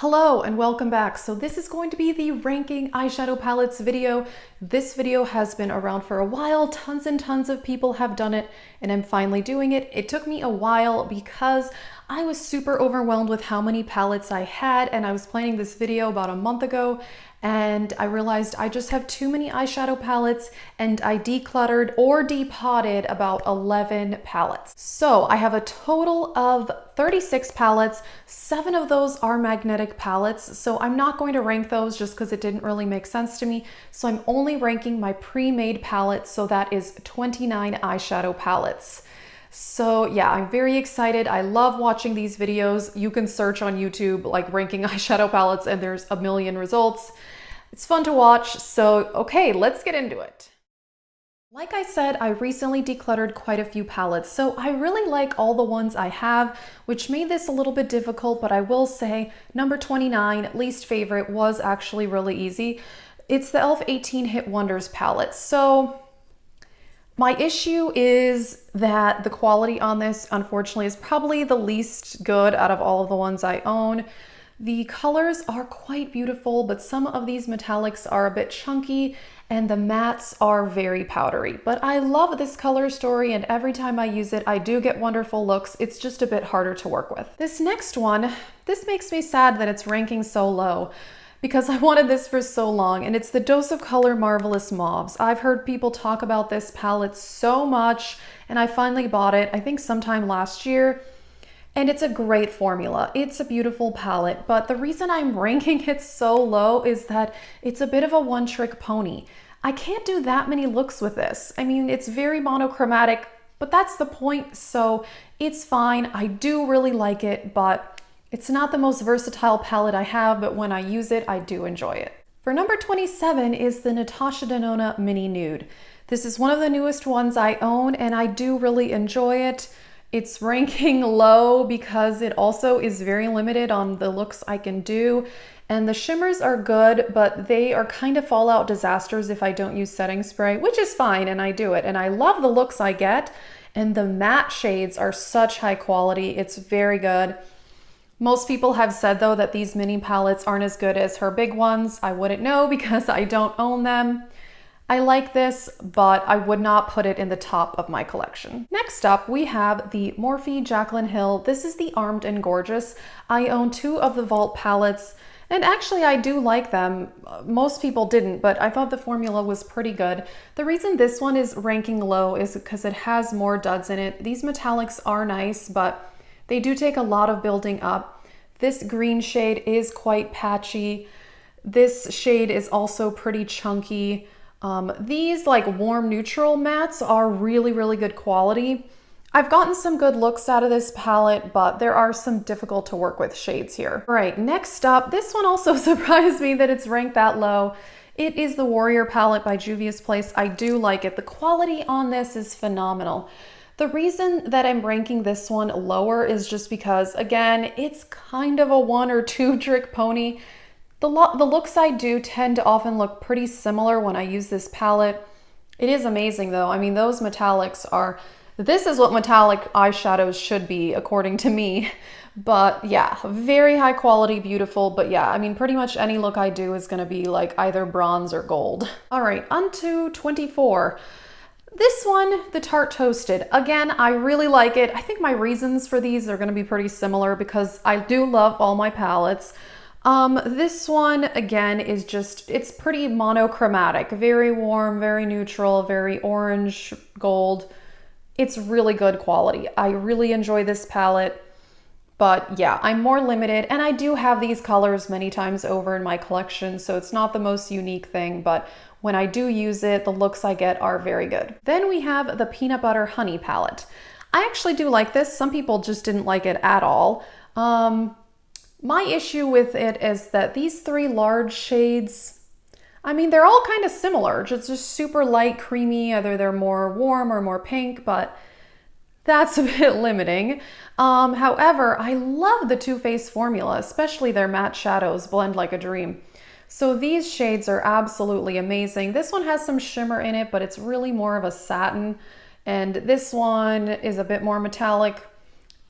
Hello and welcome back. So this is going to be the ranking eyeshadow palettes video. This video has been around for a while. Tons and tons of people have done it and I'm finally doing it. It took me a while because I was super overwhelmed with how many palettes I had, and I was planning this video about a month ago and I realized I just have too many eyeshadow palettes and I decluttered or depotted about 11 palettes. So I have a total of 36 palettes. 7 of those are magnetic palettes, so I'm not going to rank those just because it didn't really make sense to me. So I'm only ranking my pre-made palettes, so that is 29 eyeshadow palettes. So yeah, I'm very excited. I love watching these videos. You can search on YouTube like ranking eyeshadow palettes and there's a million results. It's fun to watch. So okay, let's get into it. Like I said, I recently decluttered quite a few palettes, so I really like all the ones I have, which made this a little bit difficult, but I will say number 29, least favorite, was actually really easy. It's the e.l.f. 18 Hit Wonders palette. So my issue is that the quality on this, unfortunately, is probably the least good out of all of the ones I own. The colors are quite beautiful, but some of these metallics are a bit chunky and the mattes are very powdery. But I love this color story and every time I use it, I do get wonderful looks. It's just a bit harder to work with. This next one, this makes me sad that it's ranking so low, because I wanted this for so long, and it's the Dose of Color Marvelous Mauves. I've heard people talk about this palette so much, and I finally bought it, I think sometime last year, and it's a great formula. It's a beautiful palette, but the reason I'm ranking it so low is that it's a bit of a one-trick pony. I can't do that many looks with this. I mean, it's very monochromatic, but that's the point, so it's fine. I do really like it, but it's not the most versatile palette I have, but when I use it, I do enjoy it. For number 27 is the Natasha De Nonna Mini Nude. This is one of the newest ones I own, and I do really enjoy it. It's ranking low because it also is very limited on the looks I can do, and the shimmers are good, but they are kind of fallout disasters if I don't use setting spray, which is fine, and I do it, and I love the looks I get, and the matte shades are such high quality. It's very good. Most people have said though that these mini palettes aren't as good as her big ones. I wouldn't know because I don't own them. I like this, but I would not put it in the top of my collection. Next up, we have the Morphe Jaclyn Hill. This is the Armed and Gorgeous. I own 2 of the Vault palettes, and actually I do like them. Most people didn't, but I thought the formula was pretty good. The reason this one is ranking low is because it has more duds in it. These metallics are nice, but they do take a lot of building up. This green shade is quite patchy. This shade is also pretty chunky. These like warm neutral mattes are really, really good quality. I've gotten some good looks out of this palette, but there are some difficult to work with shades here. All right, next up, this one also surprised me that it's ranked that low. It is the Warrior palette by Juvia's Place. I do like it. The quality on this is phenomenal. The reason that I'm ranking this one lower is just because, again, it's kind of a 1 or 2 trick pony. The looks I do tend to often look pretty similar when I use this palette. It is amazing though. I mean, those metallics are, this is what metallic eyeshadows should be according to me. But yeah, very high quality, beautiful. But yeah, I mean, pretty much any look I do is gonna be like either bronze or gold. All right, on to 24. This one, the Tarte Toasted. Again, I really like it. I think my reasons for these are gonna be pretty similar because I do love all my palettes. This one, again, is just, it's pretty monochromatic, very warm, very neutral, very orange, gold. It's really good quality. I really enjoy this palette, but yeah, I'm more limited, and I do have these colors many times over in my collection, so it's not the most unique thing, but when I do use it, the looks I get are very good. Then we have the Peanut Butter Honey palette. I actually do like this. Some people just didn't like it at all. My issue with it is that these 3 large shades, I mean, they're all kind of similar, just super light, creamy, either they're more warm or more pink, but that's a bit limiting. However, I love the Too Faced formula, especially their matte shadows blend like a dream. So these shades are absolutely amazing. This one has some shimmer in it, but it's really more of a satin, and this one is a bit more metallic.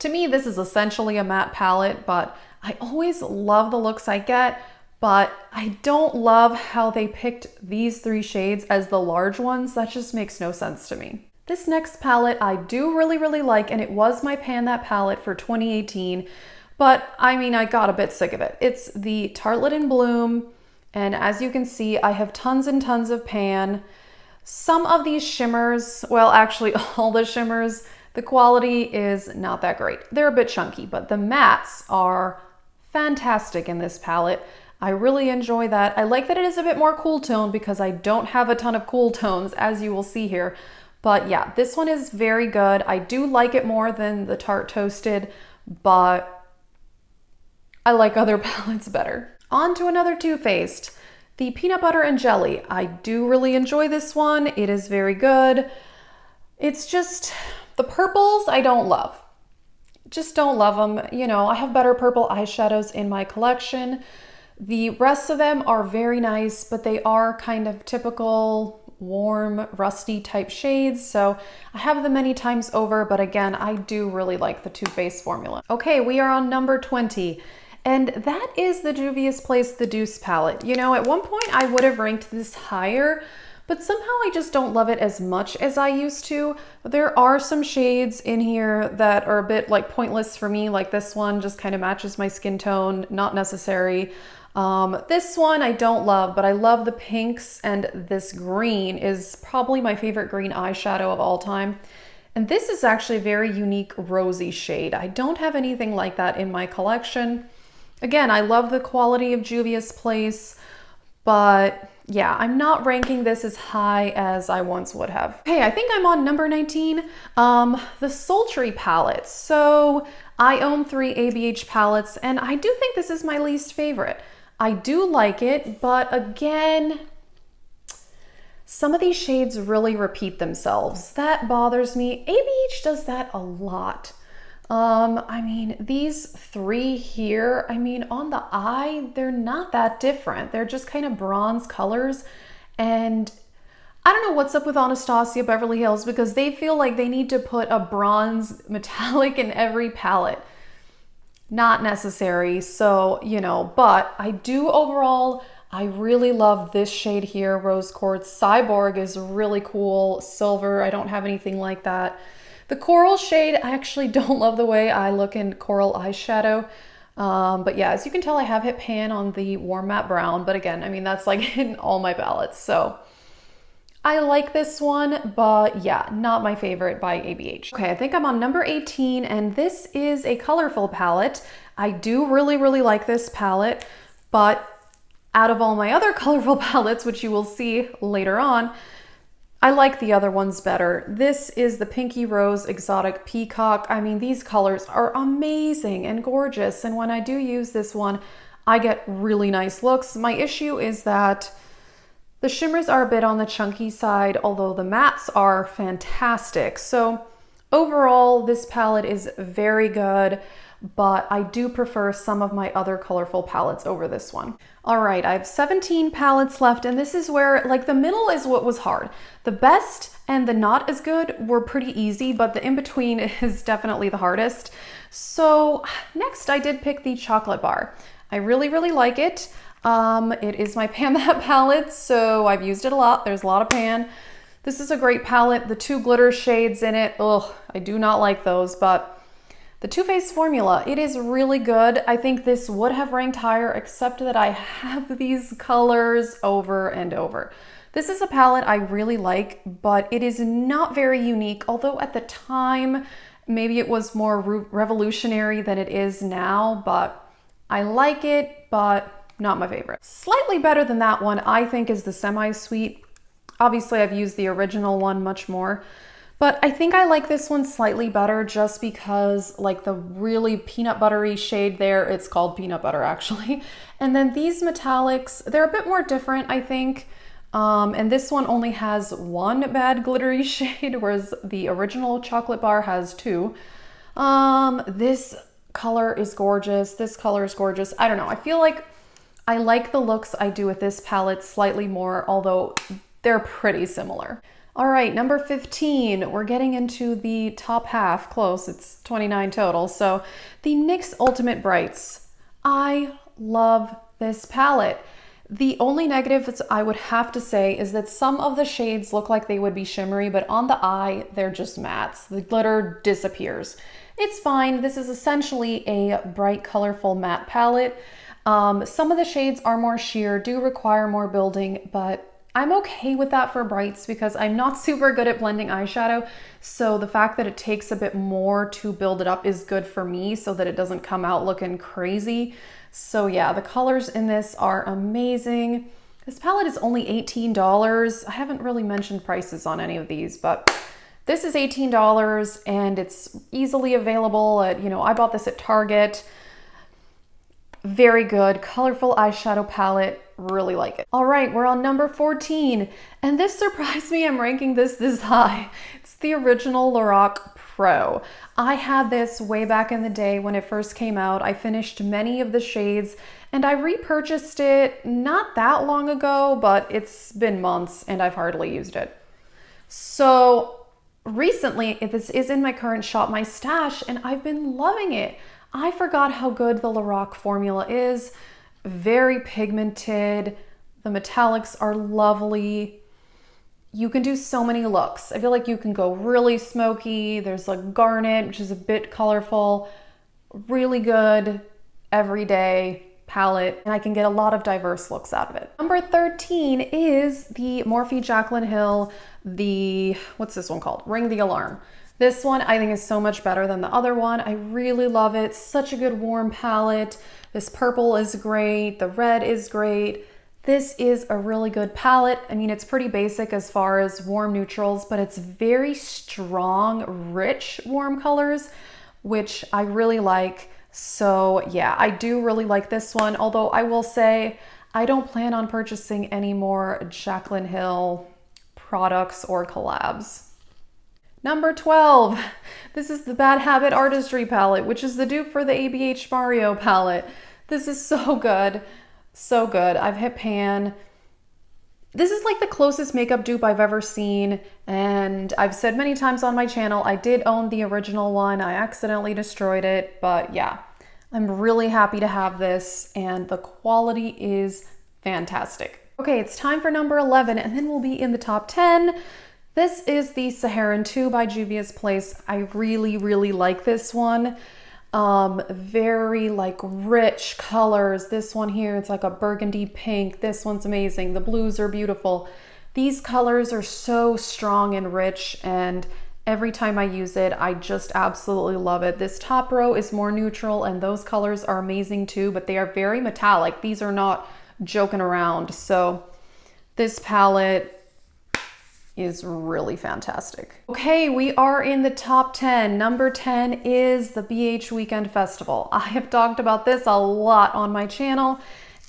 To me, this is essentially a matte palette, but I always love the looks I get, but I don't love how they picked these 3 shades as the large ones. That just makes no sense to me. This next palette I do really like, and it was my Pan That palette for 2018, but I mean, I got a bit sick of it. It's the Tarte In Bloom, and as you can see, I have tons and tons of pan. Some of these shimmers, well, actually all the shimmers, the quality is not that great. They're a bit chunky, but the mattes are fantastic in this palette. I really enjoy that. I like that it is a bit more cool tone because I don't have a ton of cool tones, as you will see here. But yeah, this one is very good. I do like it more than the Tarte Toasted, but I like other palettes better. On to another Too Faced, the Peanut Butter and Jelly. I do really enjoy this one. It is very good. It's just the purples I don't love. Just don't love them. You know, I have better purple eyeshadows in my collection. The rest of them are very nice, but they are kind of typical warm, rusty type shades. So I have them many times over, but again, I do really like the Too Faced formula. Okay, we are on number 20. And that is the Juvia's Place The Deuce palette. You know, at one point I would have ranked this higher, but somehow I just don't love it as much as I used to. There are some shades in here that are a bit like pointless for me, like this one just kind of matches my skin tone, not necessary. This one I don't love, but I love the pinks, and this green is probably my favorite green eyeshadow of all time. And this is actually a very unique rosy shade. I don't have anything like that in my collection. Again, I love the quality of Juvia's Place, but yeah, I'm not ranking this as high as I once would have. Okay, I think I'm on number 19, the Sultry palette. So I own 3 ABH palettes, and I do think this is my least favorite. I do like it, but again, some of these shades really repeat themselves. That bothers me. ABH does that a lot. I mean, these 3 here, I mean, on the eye, they're not that different. They're just kind of bronze colors. And I don't know what's up with Anastasia Beverly Hills, because they feel like they need to put a bronze metallic in every palette. Not necessary. So, you know, but I do overall, I really love this shade here, Rose Quartz. Cyborg is really cool. Silver, I don't have anything like that. The coral shade, I actually don't love the way I look in coral eyeshadow. But yeah, as you can tell, I have hit pan on the warm matte brown. But again, I mean, that's like in all my palettes. So I like this one, but yeah, not my favorite by ABH. Okay, I think I'm on number 18, and this is a colorful palette. I do really like this palette, but out of all my other colorful palettes, which you will see later on, I like the other ones better. This is the Pinky Rose Exotic Peacock. I mean, these colors are amazing and gorgeous, and when I do use this one, I get really nice looks. My issue is that the shimmers are a bit on the chunky side, although the mattes are fantastic. So overall, this palette is very good, but I do prefer some of my other colorful palettes over this one. All right, I have 17 palettes left, and this is where, like, the middle is what was hard. The best and the not as good were pretty easy, but the in-between is definitely the hardest. So next I did pick the chocolate bar. I really like it. It is my Pan That palette, so I've used it a lot. There's a lot of pan. This is a great palette. The 2 glitter shades in it, ugh, I do not like those, but the Too Faced formula, it is really good. I think this would have ranked higher, except that I have these colors over and over. This is a palette I really like, but it is not very unique, although at the time, maybe it was more revolutionary than it is now, but I like it, but not my favorite. Slightly better than that one, I think, is the Semi-Sweet. Obviously, I've used the original one much more, but I think I like this one slightly better just because, like, the really peanut buttery shade there, it's called peanut butter actually. And then these metallics, they're a bit more different, I think. And this one only has 1 bad glittery shade, whereas the original chocolate bar has 2. This color is gorgeous. This color is gorgeous. I don't know. I feel like I like the looks I do with this palette slightly more, although they're pretty similar. All right, number 15, we're getting into the top half, close, it's 29 total. So the NYX Ultimate Brights. I love this palette. The only negative I would have to say is that some of the shades look like they would be shimmery, but on the eye, they're just mattes. The glitter disappears. It's fine. This is essentially a bright, colorful matte palette. Some of the shades are more sheer, do require more building, but I'm okay with that for brights because I'm not super good at blending eyeshadow. So the fact that it takes a bit more to build it up is good for me so that it doesn't come out looking crazy. So yeah, the colors in this are amazing. This palette is only $18. I haven't really mentioned prices on any of these, but this is $18 and it's easily available at, I bought this at Target. Very good, colorful eyeshadow palette. Really like it. All right, we're on number 14. And this surprised me, I'm ranking this high. It's the original Lorac Pro. I had this way back in the day when it first came out. I finished many of the shades and I repurchased it not that long ago, but it's been months and I've hardly used it. So recently, this is in my current Shop My Stash and I've been loving it. I forgot how good the Lorac formula is. Very pigmented. The metallics are lovely. You can do so many looks. I feel like you can go really smoky. There's like garnet, which is a bit colorful. Really good everyday palette. And I can get a lot of diverse looks out of it. Number 13 is the Morphe Jaclyn Hill, what's this one called? Ring the Alarm. This one I think is so much better than the other one. I really love it. Such a good warm palette. This purple is great. The red is great. This is a really good palette. I mean, it's pretty basic as far as warm neutrals, but it's very strong, rich warm colors, which I really like. So yeah, I do really like this one. Although I will say, I don't plan on purchasing any more Jaclyn Hill products or collabs. Number 12, this is the Bad Habit Artistry palette, which is the dupe for the ABH Mario palette. This is so good, so good. I've hit pan. This is like the closest makeup dupe I've ever seen, and I've said many times on my channel, I did own the original one. I accidentally destroyed it, but yeah, I'm really happy to have this, and the quality is fantastic. Okay, it's time for number 11, and then we'll be in the top 10. This is the Saharan 2 by Juvia's Place. I really, really like this one. Very like rich colors. This one here, it's like a burgundy pink. This one's amazing. The blues are beautiful. These colors are so strong and rich, and every time I use it, I just absolutely love it. This top row is more neutral and those colors are amazing too, but they are very metallic. These are not joking around. So this palette is really fantastic. Okay, we are in the top 10. Number 10 is the BH Weekend Festival. I have talked about this a lot on my channel,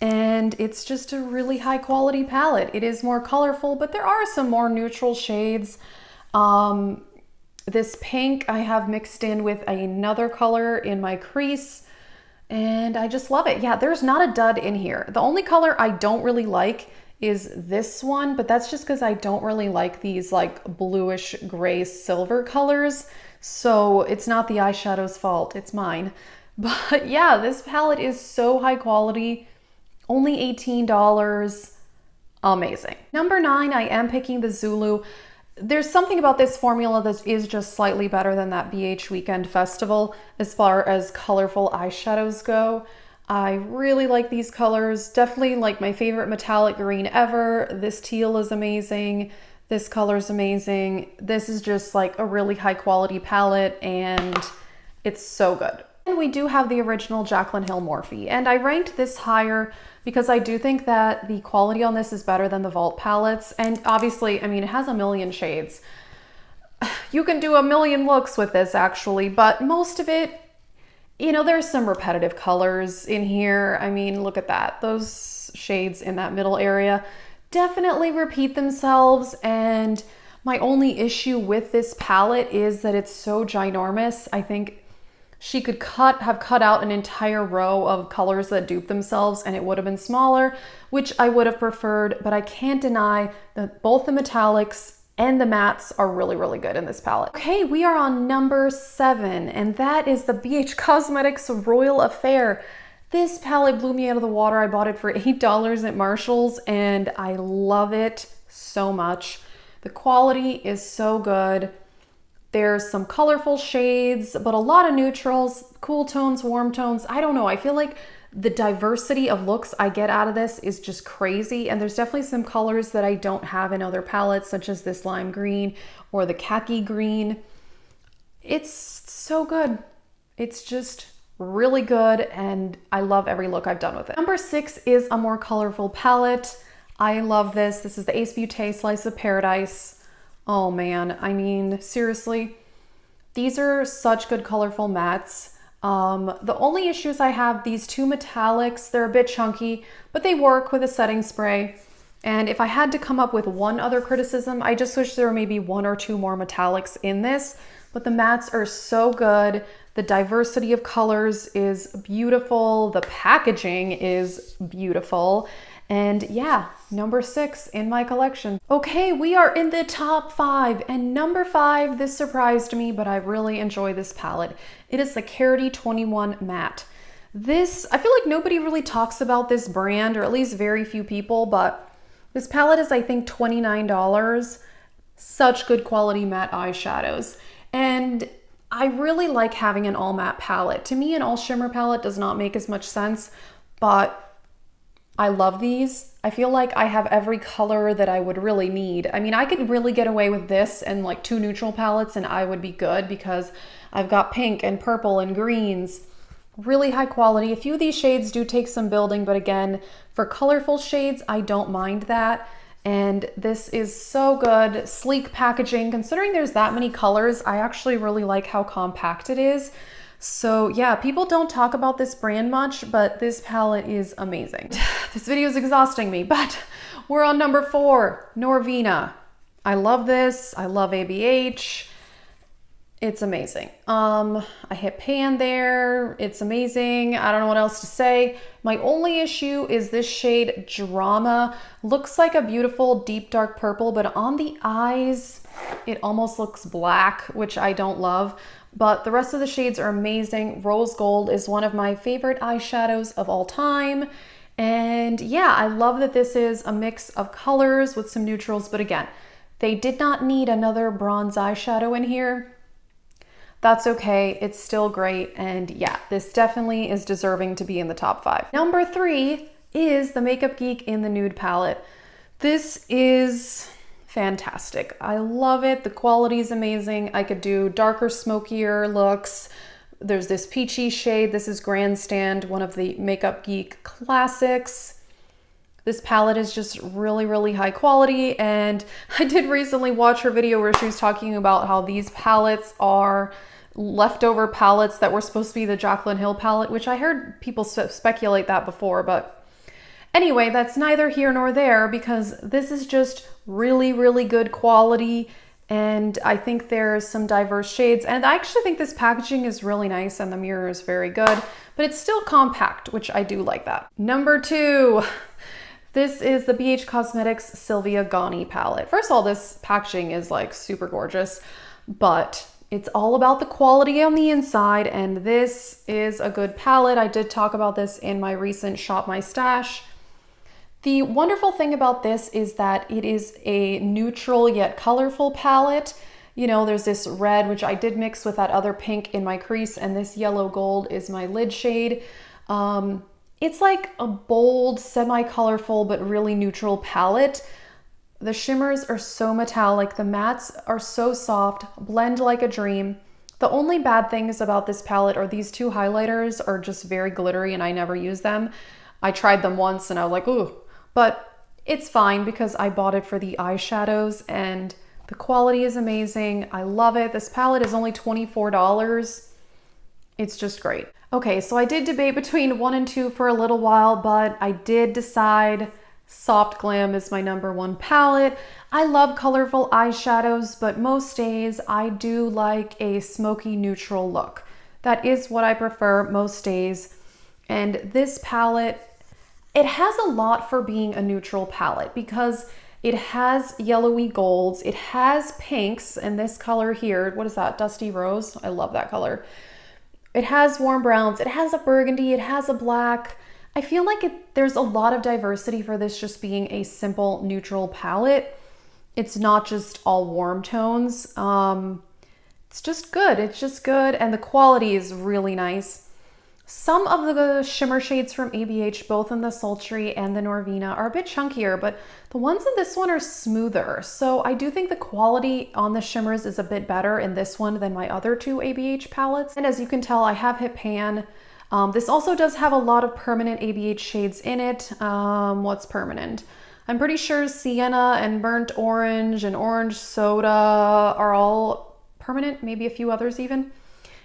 and it's just a really high quality palette. It is more colorful, but there are some more neutral shades. This pink I have mixed in with another color in my crease, and I just love it. Yeah, there's not a dud in here. The only color I don't really like is this one, but that's just because I don't really like these like bluish gray silver colors. So it's not the eyeshadow's fault, it's mine. But yeah, this palette is so high quality, only $18, amazing. Number 9, I am picking the Zulu. There's something about this formula that is just slightly better than that BH Weekend Festival as far as colorful eyeshadows go. I really like these colors. Definitely like my favorite metallic green ever. This teal is amazing. This color is amazing. This is just like a really high quality palette and it's so good. And we do have the original Jaclyn Hill Morphe, and I ranked this higher because I do think that the quality on this is better than the Vault palettes. And obviously, I mean, it has a million shades. You can do a million looks with this actually, but most of it, there's some repetitive colors in here. I mean, look at that. Those shades in that middle area definitely repeat themselves. And my only issue with this palette is that it's so ginormous. I think she could have cut out an entire row of colors that dupe themselves and it would have been smaller, which I would have preferred, but I can't deny that both the metallics and the mattes are really, really good in this palette. Okay, we are on number 7, and that is the BH Cosmetics Royal Affair. This palette blew me out of the water. I bought it for $8 at Marshall's, and I love it so much. The quality is so good. There's some colorful shades, but a lot of neutrals, cool tones, warm tones. I don't know. I feel like the diversity of looks I get out of this is just crazy. And there's definitely some colors that I don't have in other palettes, such as this lime green or the khaki green. It's so good. It's just really good, and I love every look I've done with it. Number 6 is a more colorful palette. I love this. This is the Ace Beauté Slice of Paradise. Oh man, I mean, seriously, these are such good colorful mattes. The only issues I have, these 2 metallics, they're a bit chunky, but they work with a setting spray. And if I had to come up with one other criticism, I just wish there were maybe 1 or 2 more metallics in this, but the mattes are so good. The diversity of colors is beautiful. The packaging is beautiful. And yeah, number 6 in my collection. Okay, we are in the top 5, and number 5, this surprised me, but I really enjoy this palette. It is the Cara T21 Matte. This, I feel like nobody really talks about this brand, or at least very few people, but this palette is, I think, $29. Such good quality matte eyeshadows. And I really like having an all matte palette. To me, an all shimmer palette does not make as much sense, but I love these. I feel like I have every color that I would really need. I mean, I could really get away with this and like 2 neutral palettes and I would be good, because I've got pink and purple and greens. Really high quality. A few of these shades do take some building, but again, for colorful shades, I don't mind that. And this is so good. Sleek packaging. Considering there's that many colors, I actually really like how compact it is. So yeah, people don't talk about this brand much, but this palette is amazing. This video is exhausting me, but we're on number 4, Noir Vina. I love this. I love ABH. It's amazing. I hit pan there. It's amazing. I don't know what else to say. My only issue is this shade Drama. Looks like a beautiful deep dark purple, but on the eyes, it almost looks black, which I don't love. But the rest of the shades are amazing. Rose Gold is one of my favorite eyeshadows of all time. And yeah, I love that this is a mix of colors with some neutrals, but again, they did not need another bronze eyeshadow in here. That's okay, it's still great, and yeah, this definitely is deserving to be in the top 5. Number 3 is the Makeup Geek in the Nude palette. This is fantastic. I love it. The quality is amazing. I could do darker, smokier looks. There's this peachy shade. This is Grandstand, one of the Makeup Geek classics. This palette is just really, really high quality, and I did recently watch her video where she was talking about how these palettes are leftover palettes that were supposed to be the Jaclyn Hill palette, which I heard people speculate that before, but anyway, that's neither here nor there, because this is just really, really good quality, and I think there's some diverse shades, and I actually think this packaging is really nice and the mirror is very good, but it's still compact, which I do like that. Number 2. This is the BH Cosmetics Sylvia Gani palette. First of all, this packaging is like super gorgeous, but it's all about the quality on the inside, and this is a good palette. I did talk about this in my recent Shop My Stash. The wonderful thing about this is that it is a neutral yet colorful palette. You know, there's this red, which I did mix with that other pink in my crease, and this yellow gold is my lid shade. It's like a bold, semi-colorful, but really neutral palette. The shimmers are so metallic. The mattes are so soft, blend like a dream. The only bad things about this palette are these 2 highlighters are just very glittery and I never use them. I tried them once and I was like, ooh, but it's fine because I bought it for the eyeshadows and the quality is amazing. I love it. This palette is only $24. It's just great. Okay, so I did debate between 1 and 2 for a little while, but I did decide Soft Glam is my number 1 palette. I love colorful eyeshadows, but most days I do like a smoky neutral look. That is what I prefer most days. And this palette, it has a lot for being a neutral palette because It has yellowy golds. It has pinks and this color here. What is that? Dusty Rose. I love that color. It has warm browns. It has a burgundy. It has a black. I feel like there's a lot of diversity for this just being a simple neutral palette. It's not just all warm tones. It's just good. It's just good. And the quality is really nice. Some of the shimmer shades from ABH, both in the Sultry and the Noir Vina, are a bit chunkier, but the ones in this one are smoother. So I do think the quality on the shimmers is a bit better in this one than my other two ABH palettes. And as you can tell, I have hit pan. This also does have a lot of permanent ABH shades in it. What's permanent? I'm pretty sure Sienna and Burnt Orange and Orange Soda are all permanent, maybe a few others even.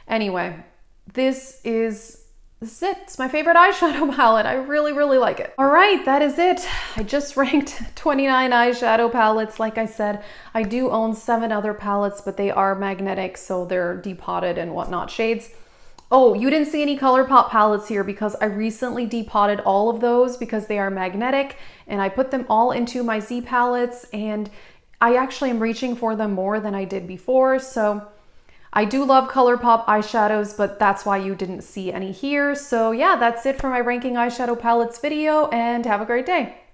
Anyway, this is it. It's my favorite eyeshadow palette. I really, really like it. All right, that is it. I just ranked 29 eyeshadow palettes. Like I said, I do own 7 other palettes, but they are magnetic, so they're depotted and whatnot shades. Oh, you didn't see any ColourPop palettes here because I recently depotted all of those because they are magnetic, and I put them all into my Z palettes, and I actually am reaching for them more than I did before. So I do love ColourPop eyeshadows, but that's why you didn't see any here. So yeah, that's it for my ranking eyeshadow palettes video, and have a great day.